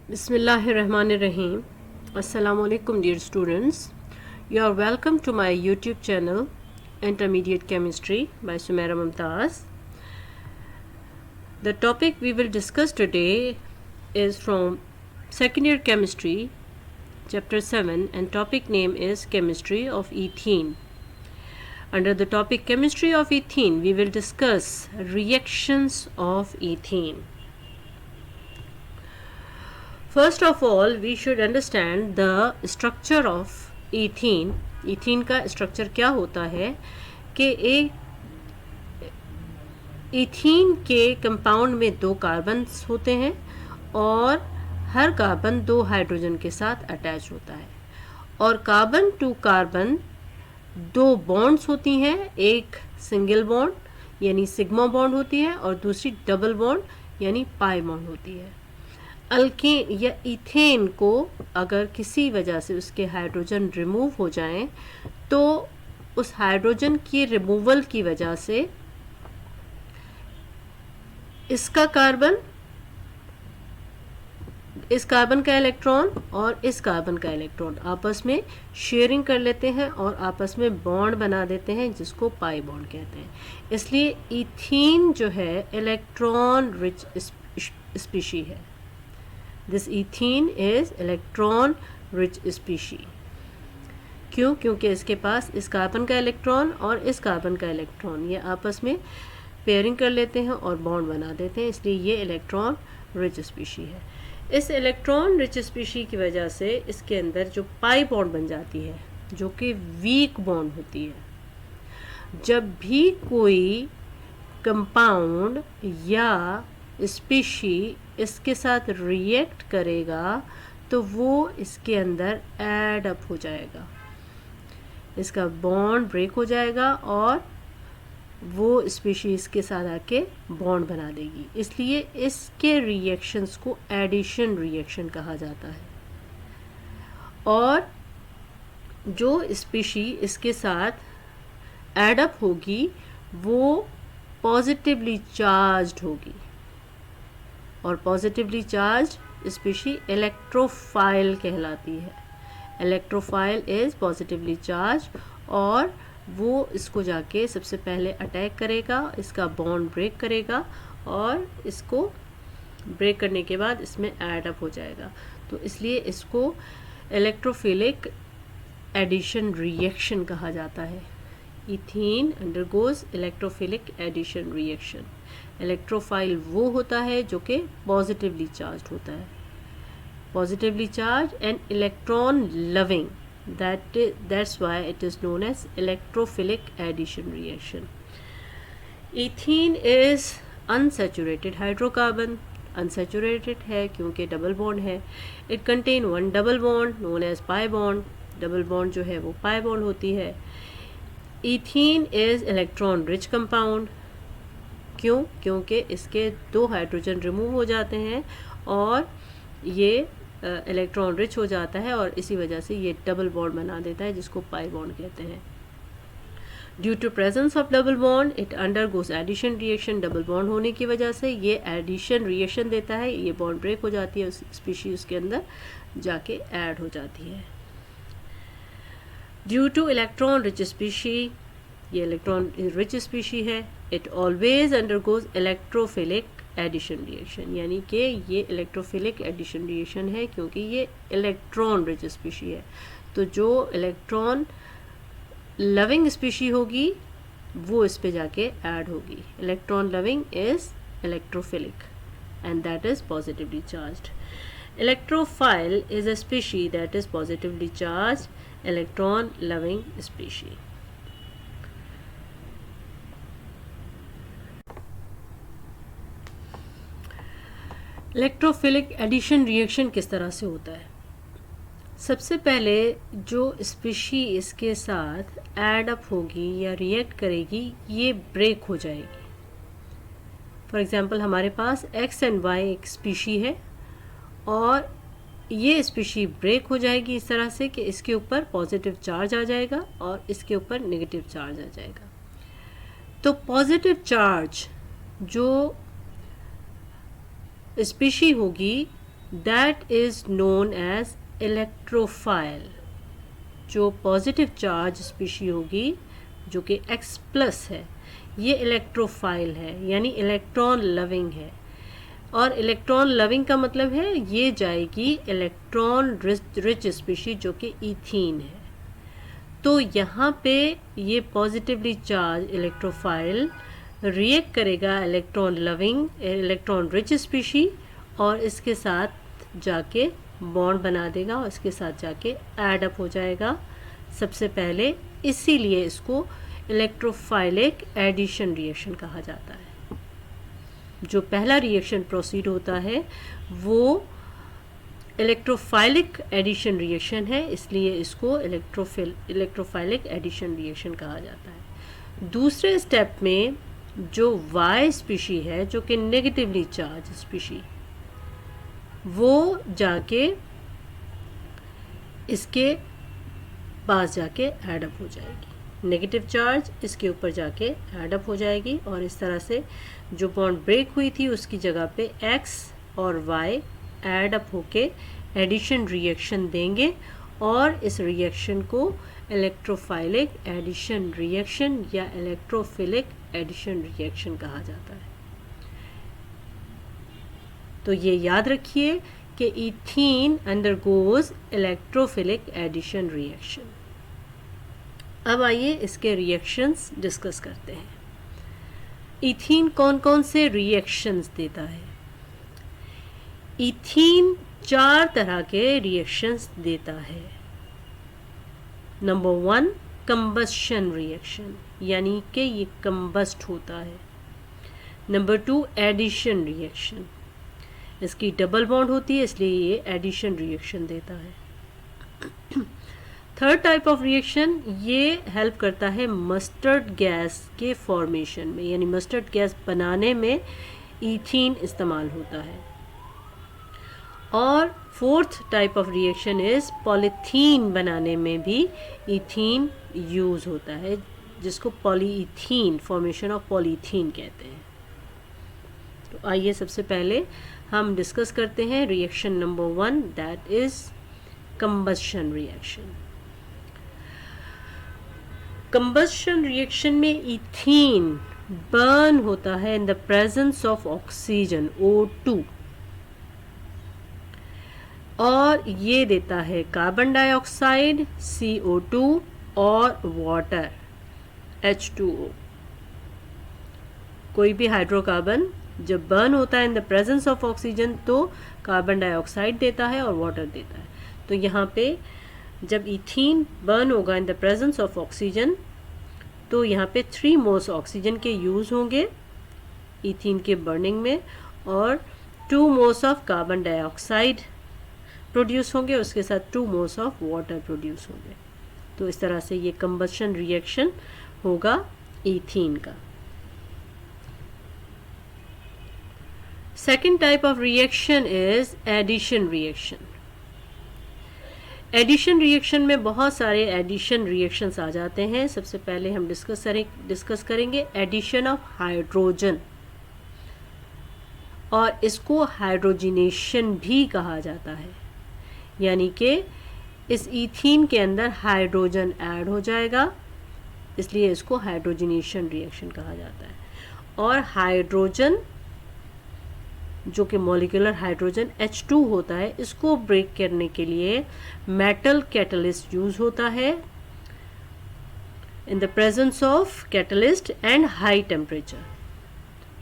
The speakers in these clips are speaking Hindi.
Bismillahirrahmanirrahim. Assalamualaikum dear students. You are welcome to my YouTube channel Intermediate Chemistry by Sumaira Mumtaz. The topic we will discuss today is from second year chemistry chapter 7 and topic name is chemistry of ethene. Under the topic chemistry of ethene we will discuss reactions of ethene. First of all, we should understand the structure of ethene. ethene का स्ट्रक्चर क्या होता है कि एक ethene के कंपाउंड में दो कार्बन होते हैं और हर कार्बन दो हाइड्रोजन के साथ अटैच होता है और कार्बन टू कार्बन दो बॉन्ड्स होती हैं, एक सिंगल बॉन्ड यानी सिग्मा बॉन्ड होती है और दूसरी डबल बॉन्ड यानी पाई बॉन्ड होती है। अल्केन या इथेन को अगर किसी वजह से उसके हाइड्रोजन रिमूव हो जाएं तो उस हाइड्रोजन की रिमूवल की वजह से इस कार्बन का इलेक्ट्रॉन और इस कार्बन का इलेक्ट्रॉन आपस में शेयरिंग कर लेते हैं और आपस में बॉन्ड बना देते हैं जिसको पाई बॉन्ड कहते हैं। इसलिए इथीन जो है इलेक्ट्रॉन रिच स्पीशी है। This ethene is electron rich species। क्यों? क्योंकि इसके पास इस कार्बन का इलेक्ट्रॉन और इस कार्बन का इलेक्ट्रॉन ये आपस में पेयरिंग कर लेते हैं और बॉन्ड बना देते हैं, इसलिए ये इलेक्ट्रॉन रिच स्पीशी है। इस इलेक्ट्रॉन रिच स्पीशी की वजह से इसके अंदर जो पाई बॉन्ड बन जाती है जो कि वीक बॉन्ड होती है। जब भी कोई कंपाउंड या स्पीशी इसके साथ रिएक्ट करेगा तो वो इसके अंदर ऐड अप हो जाएगा, इसका बॉन्ड ब्रेक हो जाएगा और वो स्पीशीज़ के साथ आके बॉन्ड बना देगी। इसलिए इसके रिएक्शंस को एडिशन रिएक्शन कहा जाता है। और जो स्पीशी इसके साथ ऐड अप होगी वो पॉजिटिवली चार्ज्ड होगी और पॉजिटिवली चार्ज स्पीशी इलेक्ट्रोफाइल कहलाती है। इलेक्ट्रोफाइल इज़ पॉजिटिवली चार्ज और वो इसको जाके सबसे पहले अटैक करेगा, इसका बॉन्ड ब्रेक करेगा और इसको ब्रेक करने के बाद इसमें ऐड अप हो जाएगा। तो इसलिए इसको इलेक्ट्रोफिलिक एडिशन रिएक्शन कहा जाता है। Ethene undergoes electrophilic addition reaction. Electrophile वो होता है जो कि पॉजिटिवली चार्ज होता है, positively charge and electron loving, that's why it is known as electrophilic addition reaction. Ethene is unsaturated hydrocarbon. Unsaturated है क्योंकि डबल बॉन्ड है। It contain one double bond known as pi bond. Double bond जो है वो पाई बॉन्ड होती है। Ethene is electron rich compound. क्यों? क्योंकि इसके दो हाइड्रोजन रिमूव हो जाते हैं और ये इलेक्ट्रॉन रिच हो जाता है और इसी वजह से ये डबल बॉन्ड बना देता है जिसको पाई बॉन्ड कहते हैं। Due to presence of double bond it undergoes addition reaction. Double bond होने की वजह से ये एडिशन रिएक्शन देता है, ये बॉन्ड ब्रेक हो जाती है, उस स्पीशीज के अंदर जाके ऐड हो जाती है। Due to electron rich species, ये इलेक्ट्रॉन रिच स्पीशी है, it always undergoes electrophilic addition reaction, यानी कि ये इलेक्ट्रोफिलिक एडिशन रिएक्शन है क्योंकि ये इलेक्ट्रॉन रिच स्पीशी है। तो जो इलेक्ट्रॉन लविंग स्पीशी होगी वो इस पे जाके ऐड होगी। Electron loving is electrophilic and that is positively charged. Electrophile is a species that is positively charged electron loving species. Electrophilic addition reaction किस तरह से होता है? सबसे पहले जो स्पीशी इसके साथ ऐड अप होगी या रिएक्ट करेगी ये ब्रेक हो जाएगी। फॉर एग्जांपल हमारे पास एक्स एंड वाई एक स्पीशी है और ये स्पीशी ब्रेक हो जाएगी इस तरह से कि इसके ऊपर पॉजिटिव चार्ज आ जाएगा और इसके ऊपर नेगेटिव चार्ज आ जाएगा। तो पॉजिटिव चार्ज जो स्पीशी होगी that is known as electrophile. जो पॉजिटिव चार्ज स्पीशी होगी जो कि X प्लस है, ये इलेक्ट्रोफाइल है, यानी इलेक्ट्रॉन लविंग है। और इलेक्ट्रॉन लविंग का मतलब है ये जाएगी इलेक्ट्रॉन रिच स्पीशी जो कि इथीन है। तो यहाँ पे ये पॉजिटिवली चार्ज इलेक्ट्रोफाइल रिएक्ट करेगा electron loving electron rich species और इसके साथ जाके बॉन्ड बना देगा और इसके साथ जाके ऐड अप हो जाएगा सबसे पहले। इसीलिए इसको इलेक्ट्रोफाइलिक एडिशन रिएक्शन कहा जाता है। जो पहला रिएक्शन प्रोसीड होता है वो इलेक्ट्रोफाइलिक एडिशन रिएक्शन है, इसलिए इसको इलेक्ट्रोफाइलिक एडिशन रिएक्शन कहा जाता है। दूसरे स्टेप में जो Y स्पीशी है जो कि नेगेटिवली चार्ज स्पीशी, वो जाके इसके पास जाके ऐड अप हो जाएगी। नेगेटिव चार्ज इसके ऊपर जाके ऐड अप हो जाएगी और इस तरह से जो बॉन्ड ब्रेक हुई थी उसकी जगह पे X और Y ऐड अप होके एडिशन रिएक्शन देंगे और इस रिएक्शन को इलेक्ट्रोफाइलिक एडिशन रिएक्शन या इलेक्ट्रोफिलिक एडिशन रिएक्शन कहा जाता है। तो ये याद रखिए कि ethene undergoes electrophilic addition reaction. अब आइए इसके रिएक्शंस डिस्कस करते हैं। इथीन कौन कौन से रिएक्शंस देता है? इथीन 4 तरह के रिएक्शंस देता है। नंबर 1 कंबस्शन रिएक्शन, यानी कि ये कंबस्ट होता है। नंबर 2 एडिशन रिएक्शन, इसकी डबल बॉन्ड होती है इसलिए ये एडिशन रिएक्शन देता है। थर्ड टाइप ऑफ रिएक्शन ये हेल्प करता है मस्टर्ड गैस के फॉर्मेशन में, यानी मस्टर्ड गैस बनाने में इथीन इस्तेमाल होता है। और fourth type of reaction is polythene बनाने में भी इथीन यूज़ होता है, जिसको पॉलीइथीन, फॉर्मेशन ऑफ पॉलीथीन कहते हैं। तो आइए सबसे पहले हम डिस्कस करते हैं reaction number 1, that is combustion reaction. Combustion reaction में इथीन बर्न होता है in the presence of oxygen O2 और ये देता है कार्बन डाइऑक्साइड CO2 और वाटर H2O। कोई भी हाइड्रोकार्बन जब बर्न होता है in the presence of oxygen तो कार्बन डाइऑक्साइड देता है और वाटर देता है। तो यहाँ पे जब इथीन बर्न होगा इन द प्रेजेंस ऑफ ऑक्सीजन तो यहाँ पे 3 मोल्स ऑक्सीजन के यूज़ होंगे इथीन के बर्निंग में और 2 moles of carbon dioxide produce होंगे, उसके साथ 2 मोल्स ऑफ वाटर प्रोड्यूस होंगे। तो इस तरह से ये कंबस्शन रिएक्शन होगा इथीन का। Second type of reaction is addition reaction. Addition reaction में बहुत सारे एडिशन रिएक्शंस आ जाते हैं। सबसे पहले हम डिस्कस करेंगे एडिशन ऑफ हाइड्रोजन, और इसको हाइड्रोजिनेशन भी कहा जाता है, यानी कि इस इथीन के अंदर हाइड्रोजन ऐड हो जाएगा, इसलिए इसको हाइड्रोजिनेशन रिएक्शन कहा जाता है। और हाइड्रोजन जो कि मॉलिक्यूलर हाइड्रोजन H2 होता है, इसको ब्रेक करने के लिए मेटल कैटलिस्ट यूज होता है in the presence of catalyst and high temperature.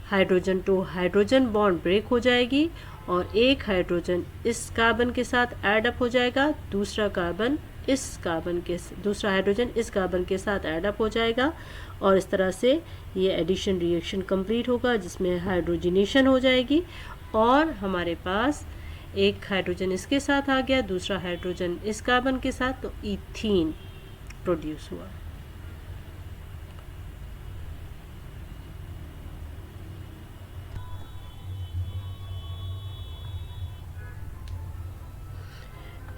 Hydrogen to hydrogen bond break हो जाएगी और एक हाइड्रोजन इस कार्बन के साथ ऐड अप हो जाएगा, दूसरा हाइड्रोजन इस कार्बन के साथ ऐड अप हो जाएगा और इस तरह से ये एडिशन रिएक्शन कंप्लीट होगा जिसमें हाइड्रोजिनेशन हो जाएगी और हमारे पास एक हाइड्रोजन इसके साथ आ गया, दूसरा हाइड्रोजन इस कार्बन के साथ, तो इथीन प्रोड्यूस हुआ।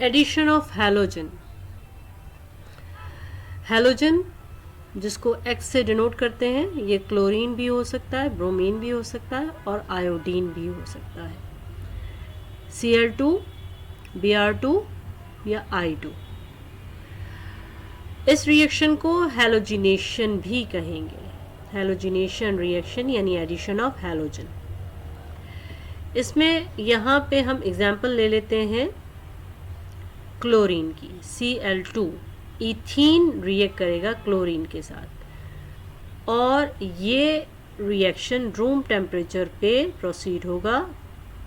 Addition of halogen. हैलोजन जिसको X से डिनोट करते हैं, ये क्लोरीन भी हो सकता है, ब्रोमीन भी हो सकता है और आयोडीन भी हो सकता है। Cl2, Br2 या I2। इस रिएक्शन को हैलोजिनेशन भी कहेंगे। हैलोजिनेशन रिएक्शन यानी एडिशन ऑफ हैलोजन। इसमें यहाँ पे हम एग्जाम्पल ले लेते हैं क्लोरीन की। Cl2 इथीन रिएक्ट करेगा क्लोरीन के साथ और ये रिएक्शन रूम टेम्परेचर पे प्रोसीड होगा।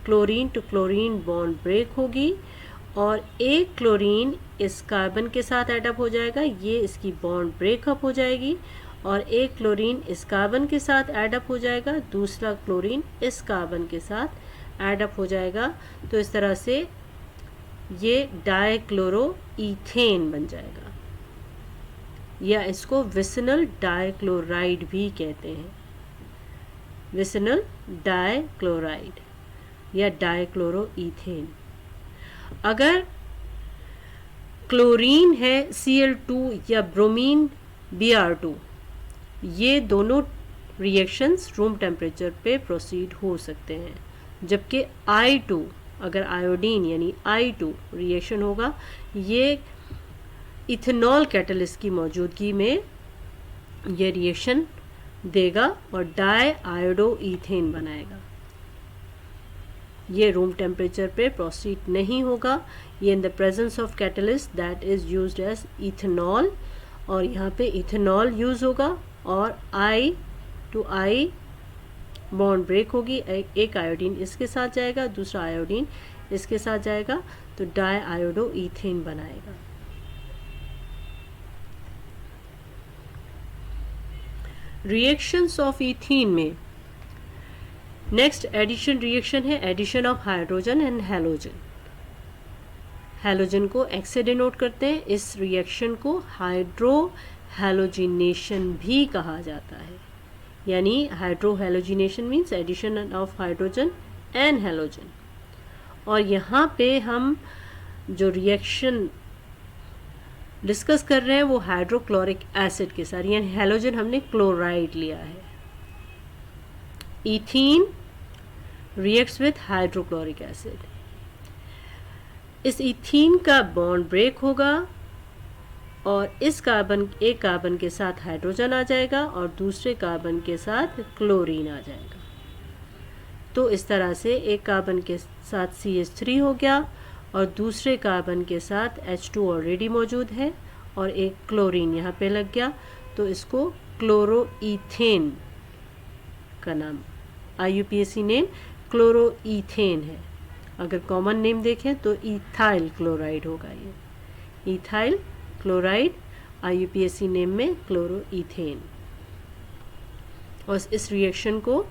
Chlorine to chlorine bond break होगी और एक क्लोरीन इस कार्बन के साथ एडअप हो जाएगा, ये इसकी बॉन्ड ब्रेकअप हो जाएगी और एक क्लोरीन इस कार्बन के साथ एडअप हो जाएगा, दूसरा क्लोरीन इस कार्बन के साथ एडअप हो जाएगा। तो इस तरह से ये डाइक्लोरोईथेन बन जाएगा या इसको विसिनल डाइक्लोराइड भी कहते हैं। विसिनल डाइक्लोराइड या डाइक्लोरोईथेन। अगर क्लोरीन है Cl2 या ब्रोमीन Br2, ये दोनों रिएक्शंस रूम टेम्परेचर पे प्रोसीड हो सकते हैं, जबकि I2 अगर आयोडीन यानी I2 रिएक्शन होगा, ये इथेनॉल कैटलिस्ट की मौजूदगी में ये रिएक्शन देगा और डाई आयोडोईथेन बनाएगा। ये रूम टेम्परेचर पे प्रोसीड नहीं होगा, ये in the presence of catalyst that is used as ethanol, और यहाँ पे इथेनॉल यूज़ होगा और I to I bond break होगी। एक आयोडीन इसके साथ जाएगा, दूसरा आयोडीन इसके साथ जाएगा, तो डाई आयोडोईथेन बनाएगा। रिएक्शंस ऑफ इथीन में नेक्स्ट एडिशन रिएक्शन है addition of hydrogen and halogen. Halogen को एक्स से डिनोट करते हैं। इस रिएक्शन को हाइड्रो हैलोजिनेशन भी कहा जाता है, यानी hydrohalogenation means addition of hydrogen and halogen. और यहाँ पे हम जो रिएक्शन डिस्कस कर रहे हैं वो हाइड्रोक्लोरिक एसिड के साथ, यानी हैलोजन हमने क्लोराइड लिया है। Ethene reacts with hydrochloric acid. इस इथीन का बॉन्ड ब्रेक होगा और इस एक कार्बन के साथ हाइड्रोजन आ जाएगा और दूसरे कार्बन के साथ क्लोरीन आ जाएगा। तो इस तरह से एक कार्बन के साथ CH3 हो गया और दूसरे कार्बन के साथ H2 ऑलरेडी मौजूद है और एक क्लोरीन यहाँ पे लग गया, तो इसको क्लोरोईथेन का नाम, IUPAC नेम क्लोरोईथेन है। अगर कॉमन नेम देखें तो इथाइल क्लोराइड होगा। ये इथाइल क्लोराइड IUPAC नेम में क्लोरोईथेन। और इस रिएक्शन को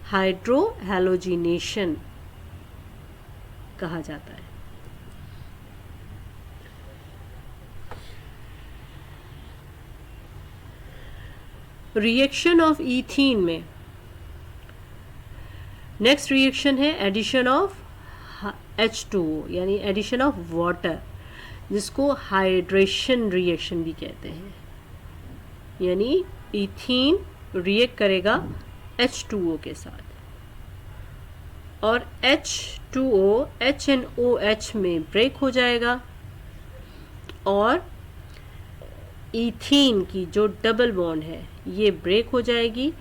हाइड्रो हैलोजिनेशन कहा जाता है। रिएक्शन ऑफ इथीन में नेक्स्ट रिएक्शन है एडिशन ऑफ H2O यानी एडिशन ऑफ वाटर, जिसको हाइड्रेशन रिएक्शन भी कहते हैं। यानी इथीन रिएक्ट करेगा H2O के साथ और H2O HNOH में ब्रेक हो जाएगा और इथीन की जो डबल बॉन्ड है ये ब्रेक हो जाएगी।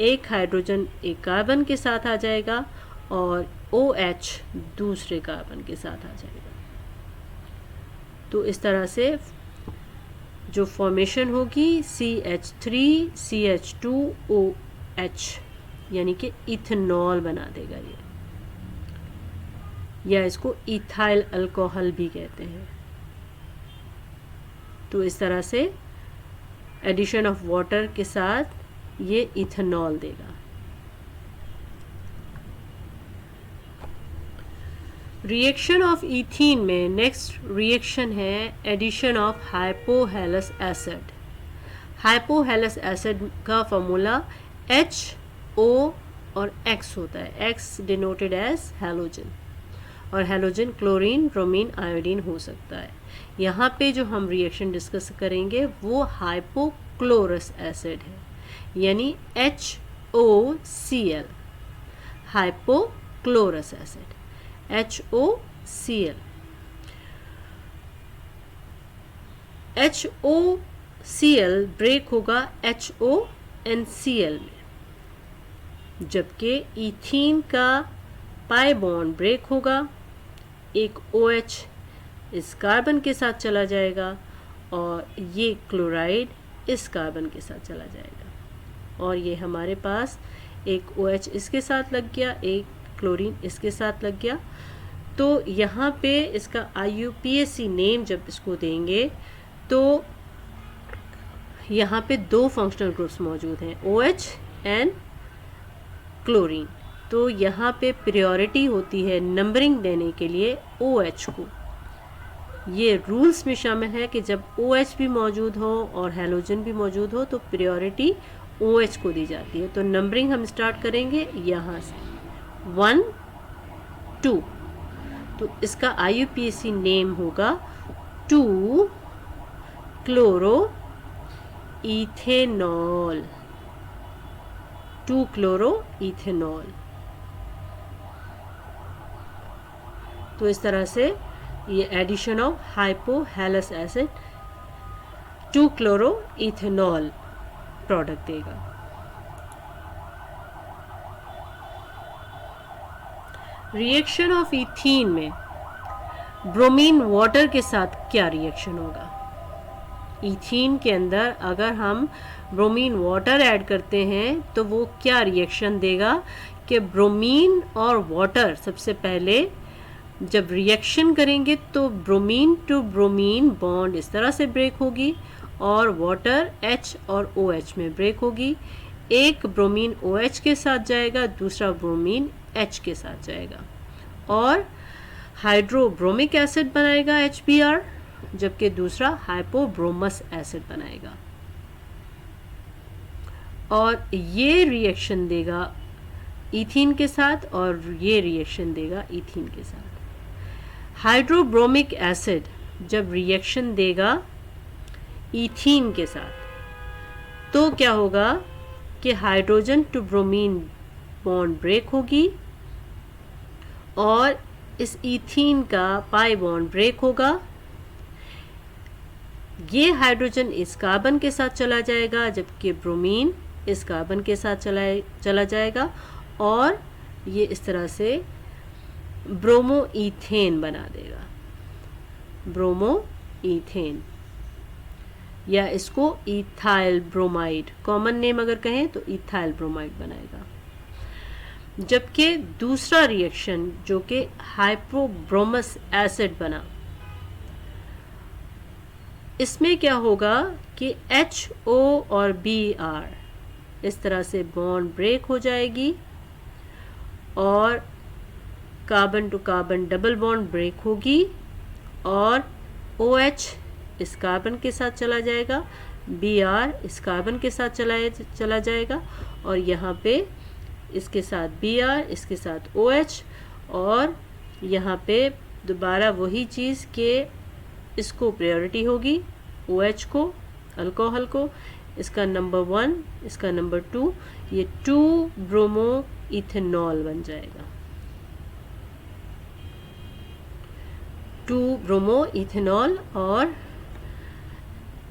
एक हाइड्रोजन एक कार्बन के साथ आ जाएगा और OH दूसरे कार्बन के साथ आ जाएगा। तो इस तरह से जो फॉर्मेशन होगी CH3CH2OH यानी कि इथेनॉल बना देगा ये, या इसको इथाइल अल्कोहल भी कहते हैं। तो इस तरह से एडिशन ऑफ वाटर के साथ ये इथेनॉल देगा। रिएक्शन ऑफ इथीन में नेक्स्ट रिएक्शन है addition of hypohalous acid. Hypohalous acid का फॉर्मूला HO और X होता है। X डिनोटेड एज हैलोजन और हैलोजन क्लोरीन ब्रोमीन आयोडीन हो सकता है। यहाँ पे जो हम रिएक्शन डिस्कस करेंगे वो हाइपोक्लोरस एसिड है, यानी HOCl hypochlorous acid. HOCl। HOCl break होगा HONCl में, जबकि इथीन का पाई बॉन्ड ब्रेक होगा, एक OH इस कार्बन के साथ चला जाएगा और ये क्लोराइड इस कार्बन के साथ चला जाएगा, और ये हमारे पास एक OH इसके साथ लग गया, एक क्लोरीन इसके साथ लग गया। तो यहाँ पे इसका IUPAC नेम जब इसको देंगे तो यहाँ पे दो फंक्शनल ग्रुप्स मौजूद हैं, OH एंड क्लोरीन। तो यहाँ पे प्रायोरिटी होती है नंबरिंग देने के लिए OH को। ये रूल्स में शामिल है कि जब OH भी मौजूद हो और हैलोजन भी मौजूद हो तो प्रायोरिटी OH को दी जाती है। तो नंबरिंग हम स्टार्ट करेंगे यहाँ से 1 2। तो इसका IUPAC नेम होगा 2 क्लोरो इथेनॉल, 2 क्लोरो इथेनॉल। तो इस तरह से ये addition of hypohalous acid 2 chloroethanol product देगा। रिएक्शन ऑफ इथीन में ब्रोमीन वाटर के साथ क्या रिएक्शन होगा? इथीन के अंदर अगर हम ब्रोमीन वाटर ऐड करते हैं तो वो क्या रिएक्शन देगा कि ब्रोमीन और वाटर सबसे पहले जब रिएक्शन करेंगे तो ब्रोमीन टू ब्रोमीन बॉन्ड इस तरह से ब्रेक होगी और वाटर H और OH में ब्रेक होगी। एक ब्रोमीन OH के साथ जाएगा, दूसरा ब्रोमीन H के साथ जाएगा और हाइड्रोब्रोमिक एसिड बनाएगा HBr, जबकि दूसरा हाइपोब्रोमस एसिड बनाएगा। और ये रिएक्शन देगा इथीन के साथ और ये रिएक्शन देगा इथीन के साथ। हाइड्रोब्रोमिक एसिड जब रिएक्शन देगा इथीन के साथ तो क्या होगा कि hydrogen to bromine bond break होगी और इस इथीन का पाई बॉन्ड ब्रेक होगा। ये हाइड्रोजन इस कार्बन के साथ चला जाएगा, जबकि ब्रोमीन इस कार्बन के साथ चला जाएगा और ये इस तरह से ब्रोमो ईथेन बना देगा, ब्रोमो ईथेन, या इसको इथाइल ब्रोमाइड, कॉमन नेम अगर कहें तो इथाइल ब्रोमाइड बनाएगा। जबकि दूसरा रिएक्शन जो कि हाइपोब्रोमस एसिड बना, इसमें क्या होगा कि HO और Br इस तरह से बॉन्ड ब्रेक हो जाएगी और carbon to carbon double bond break होगी और OH इस कार्बन के साथ चला जाएगा, Br इस कार्बन के साथ चला जाएगा और यहाँ पे इसके साथ Br, इसके साथ OH और यहाँ पे दोबारा वही चीज़ के इसको प्रायोरिटी होगी OH को, अल्कोहल को, इसका नंबर 1, इसका नंबर 2, ये 2 ब्रोमो इथेनॉल बन जाएगा, 2 ब्रोमो इथेनॉल। और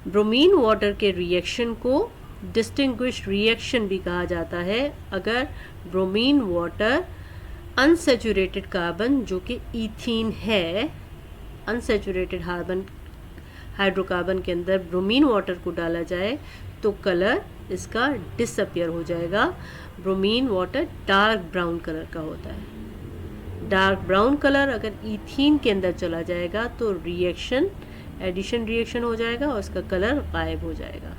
ब्रोमीन वाटर के रिएक्शन को डिस्टिंग्विश रिएक्शन भी कहा जाता है अगर ब्रोमीन वाटर अनसैचुरेटेड कार्बन जो कि इथीन है, अनसैचुरेटेड हाइड्रोकार्बन के अंदर ब्रोमीन वाटर को डाला जाए तो कलर इसका डिसअपियर हो जाएगा। Bromine water dark brown colour का होता है। डार्क ब्राउन कलर अगर इथीन के अंदर चला जाएगा तो रिएक्शन एडिशन रिएक्शन हो जाएगा और इसका कलर गायब हो जाएगा।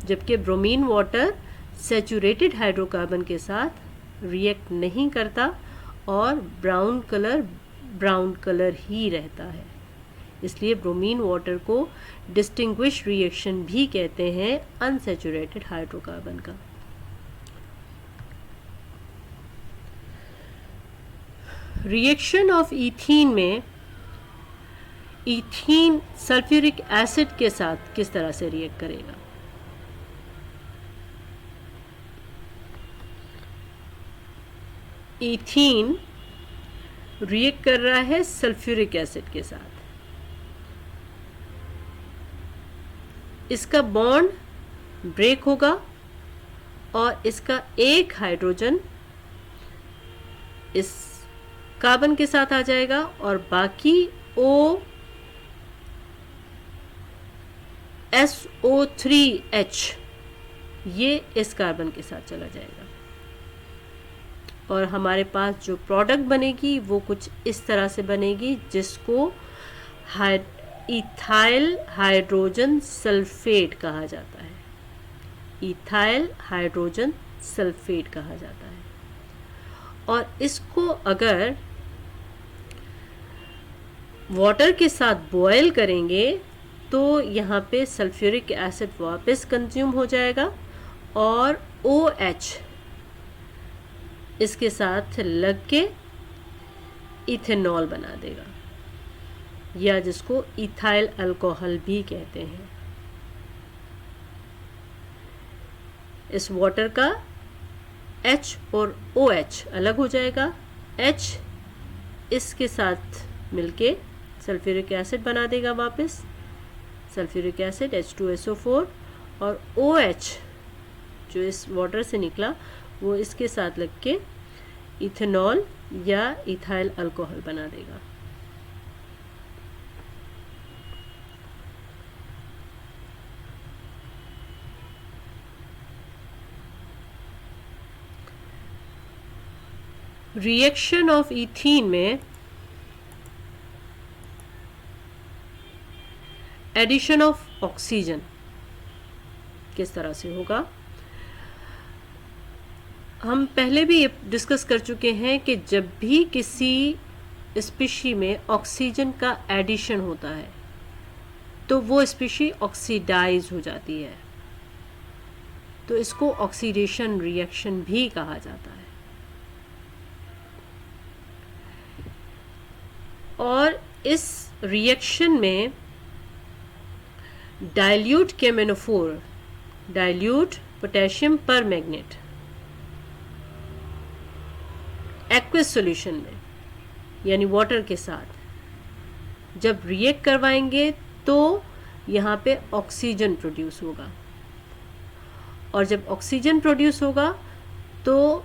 जबकि ब्रोमीन वाटर सैचुरेटेड हाइड्रोकार्बन के साथ रिएक्ट नहीं करता और ब्राउन कलर ही रहता है, इसलिए ब्रोमीन वाटर को डिस्टिंग्विश रिएक्शन भी कहते हैं अनसैचुरेटेड हाइड्रोकार्बन का। रिएक्शन ऑफ इथीन में इथीन सल्फ्यूरिक एसिड के साथ किस तरह से रिएक्ट करेगा? इथीन रिएक्ट कर रहा है सल्फ्यूरिक एसिड के साथ। इसका बॉन्ड ब्रेक होगा और इसका एक हाइड्रोजन इस कार्बन के साथ आ जाएगा और बाकी SO3H ये इस कार्बन के साथ चला जाएगा और हमारे पास जो प्रोडक्ट बनेगी वो कुछ इस तरह से बनेगी, जिसको इथाइल हाइड्रोजन सल्फेट कहा जाता है। इथाइल हाइड्रोजन सल्फेट कहा जाता है। और इसको अगर वाटर के साथ बॉयल करेंगे तो यहाँ पे सल्फ्यूरिक एसिड वापस कंज्यूम हो जाएगा और OH इसके साथ लग के इथेनॉल बना देगा, या जिसको इथाइल अल्कोहल भी कहते हैं। इस वाटर का H और OH अलग हो जाएगा। H इसके साथ मिलके सल्फ्यूरिक एसिड बना देगा वापस, सल्फ्यूरिक एसिड H2SO4, और OH जो इस वाटर से निकला वो इसके साथ लग के इथेनॉल या इथाइल अल्कोहल बना देगा। रिएक्शन ऑफ इथीन में एडिशन ऑफ ऑक्सीजन किस तरह से होगा, हम पहले भी ये डिस्कस कर चुके हैं कि जब भी किसी स्पीशी में ऑक्सीजन का एडिशन होता है तो वो स्पीशी ऑक्सीडाइज हो जाती है, तो इसको ऑक्सीडेशन रिएक्शन भी कहा जाता है। और इस रिएक्शन में डाइल्यूट KMnO4, डाइल्यूट पोटेशियम पर मैग्नेट एक्वस सॉल्यूशन में यानी वाटर के साथ जब रिएक्ट करवाएंगे तो यहाँ पे ऑक्सीजन प्रोड्यूस होगा, और जब ऑक्सीजन प्रोड्यूस होगा तो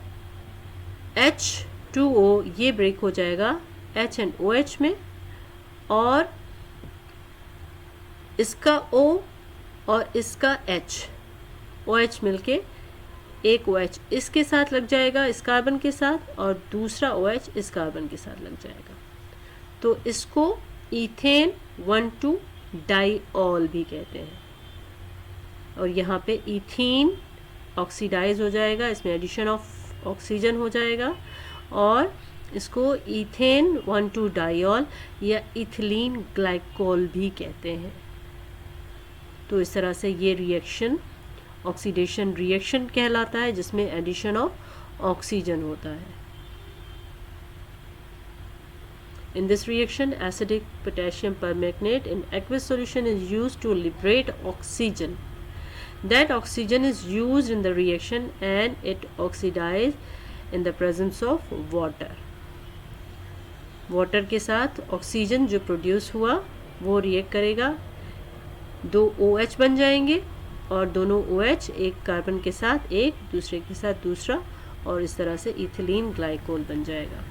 H2O ये ब्रेक हो जाएगा H and OH में, और इसका O और इसका H, OH मिलके एक OH इसके साथ लग जाएगा इस कार्बन के साथ, और दूसरा OH इस कार्बन के साथ लग जाएगा, तो इसको इथेन 1,2 डाइऑल भी कहते हैं। और यहाँ पे इथीन ऑक्सीडाइज हो जाएगा, इसमें एडिशन ऑफ ऑक्सीजन हो जाएगा, और इसको इथेन 1,2 डाइऑल या इथिलीन ग्लाइकोल भी कहते हैं। तो इस तरह से ये रिएक्शन ऑक्सीडेशन रिएक्शन कहलाता है, जिसमें एडिशन ऑफ ऑक्सीजन होता है। In this reaction, acidic potassium permanganate in aqueous solution is used to liberate oxygen. That oxygen is used in the reaction and it oxidizes in the presence of water. Water के साथ ऑक्सीजन जो प्रोड्यूस हुआ वो रिएक्ट करेगा, दो OH बन जाएंगे, और दोनों OH एक कार्बन के साथ एक, दूसरे के साथ दूसरा, और इस तरह से इथिलीन ग्लाइकोल बन जाएगा।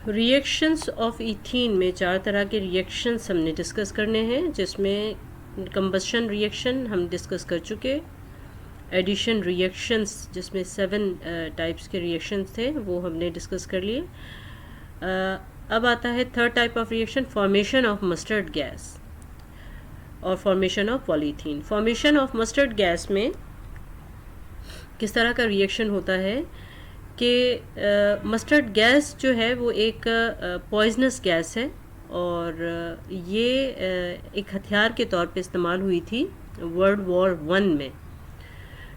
रिएक्शंस ऑफ इथीन में 4 तरह के रिएक्शंस हमने डिस्कस करने हैं, जिसमें कंबशन रिएक्शन हम डिस्कस कर चुके, एडिशन रिएक्शंस जिसमें 7 टाइप्स के रिएक्शंस थे वो हमने डिस्कस कर लिए। अब आता है third type of reaction, formation of mustard gas और formation of polythene. Formation of mustard gas में किस तरह का रिएक्शन होता है कि मस्टर्ड गैस जो है वो एक पॉइजनस गैस है, और ये एक हथियार के तौर पे इस्तेमाल हुई थी वर्ल्ड वॉर 1 में।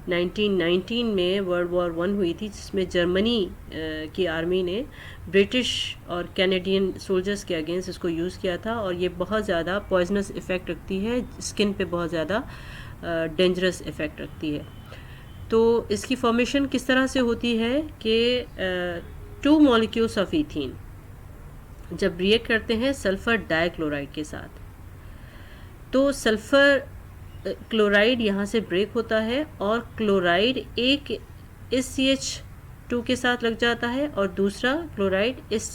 1919 में वर्ल्ड वॉर 1 हुई थी, जिसमें जर्मनी की आर्मी ने ब्रिटिश और कैनेडियन सोल्जर्स के अगेंस्ट इसको यूज़ किया था, और ये बहुत ज़्यादा पॉइजनस इफ़ेक्ट रखती है, स्किन पे बहुत ज़्यादा डेंजरस इफ़ेक्ट रखती है। तो इसकी फॉर्मेशन किस तरह से होती है कि 2 मॉलिक्यूल्स ऑफ इथीन, जब रिएक्ट करते हैं सल्फ़र डाइक्लोराइड के साथ, तो सल्फ़र क्लोराइड यहाँ से ब्रेक होता है और क्लोराइड एक इस CH2 के साथ लग जाता है और दूसरा क्लोराइड इस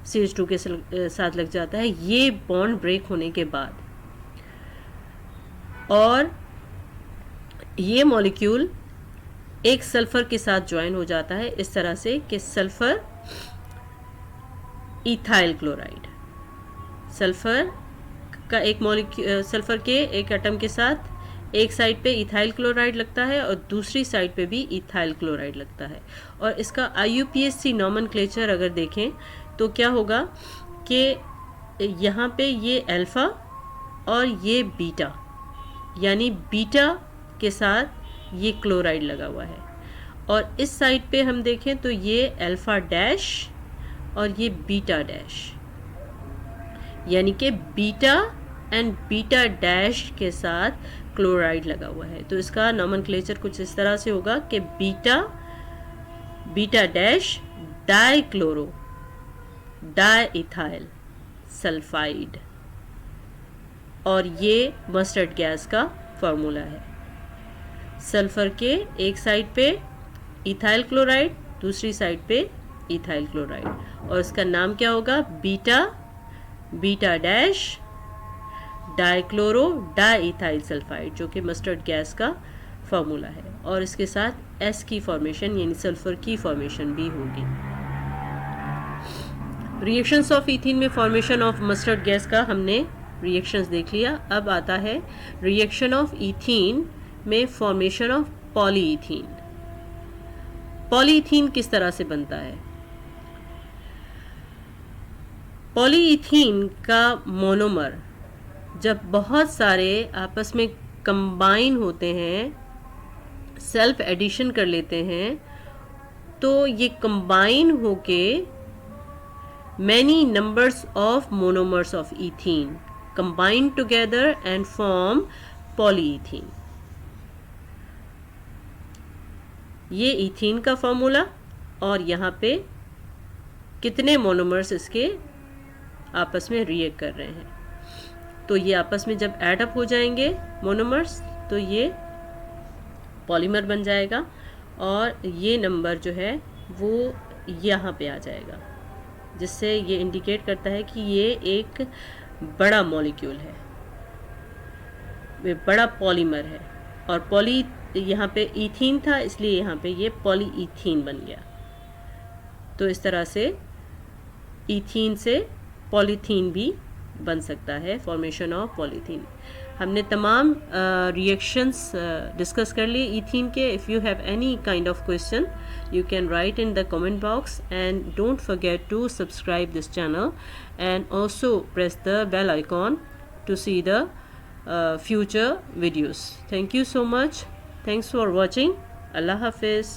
CH2 के साथ लग जाता है, ये बॉन्ड ब्रेक होने के बाद। और ये मॉलिक्यूल एक सल्फ़र के साथ ज्वाइन हो जाता है इस तरह से कि सल्फ़र इथाइल क्लोराइड, सल्फ़र का एक मॉलिक्यूल, सल्फ़र के एक एटम के साथ एक साइड पे इथाइल क्लोराइड लगता है और दूसरी साइड पे भी इथाइल क्लोराइड लगता है। और इसका IUPAC नॉमेनक्लेचर अगर देखें तो क्या होगा कि यहाँ पे ये अल्फ़ा और ये बीटा, यानी बीटा के साथ ये क्लोराइड लगा हुआ है, और इस साइड पे हम देखें तो ये अल्फ़ा डैश और ये बीटा डैश, यानी कि बीटा एंड बीटा डैश के साथ क्लोराइड लगा हुआ है। तो इसका नॉमेनक्लेचर कुछ इस तरह से होगा कि beta beta dash dichloro diethyl sulphide, और ये मस्टर्ड गैस का फार्मूला है। सल्फ़र के एक साइड पे इथाइल क्लोराइड, दूसरी साइड पे इथाइल क्लोराइड, और इसका नाम क्या होगा? Beta beta dash dichloro diethyl sulphide, जो कि मस्टर्ड गैस का फार्मूला है। और इसके साथ S की फॉर्मेशन यानी सल्फ़र की फॉर्मेशन भी होगी। रिएक्शंस ऑफ इथीन में फॉर्मेशन ऑफ मस्टर्ड गैस का हमने रिएक्शंस देख लिया। अब आता है रिएक्शन ऑफ इथीन में फॉर्मेशन ऑफ पॉलीइथीन। पॉलीइथीन किस तरह से बनता है? पॉलीइथीन का मोनोमर जब बहुत सारे आपस में कंबाइन होते हैं, सेल्फ एडिशन कर लेते हैं, तो ये कंबाइन होके many numbers of monomers of ethene combine together and form polyethene. ये इथीन का फॉर्मूला, और यहाँ पे कितने मोनोमर्स इसके आपस में रिएक्ट कर रहे हैं। तो ये आपस में जब ऐड अप हो जाएंगे मोनोमर्स तो ये पॉलीमर बन जाएगा, और ये नंबर जो है वो यहाँ पे आ जाएगा, जिससे ये इंडिकेट करता है कि ये एक बड़ा मॉलिक्यूल है, ये बड़ा पॉलीमर है। और पॉली यहाँ पे इथीन था, इसलिए यहाँ पे ये पॉलीइथीन बन गया। तो इस तरह से इथीन से पॉलीथीन भी बन सकता है, फॉर्मेशन ऑफ पॉलीथीन। हमने तमाम रिएक्शंस डिस्कस कर लिए इथीन के। If you have any kind of question you can write in the comment box, and don't forget to subscribe this channel and also press the bell icon to see the future videos. Thank you so much. Thanks for watching. Allah Hafiz.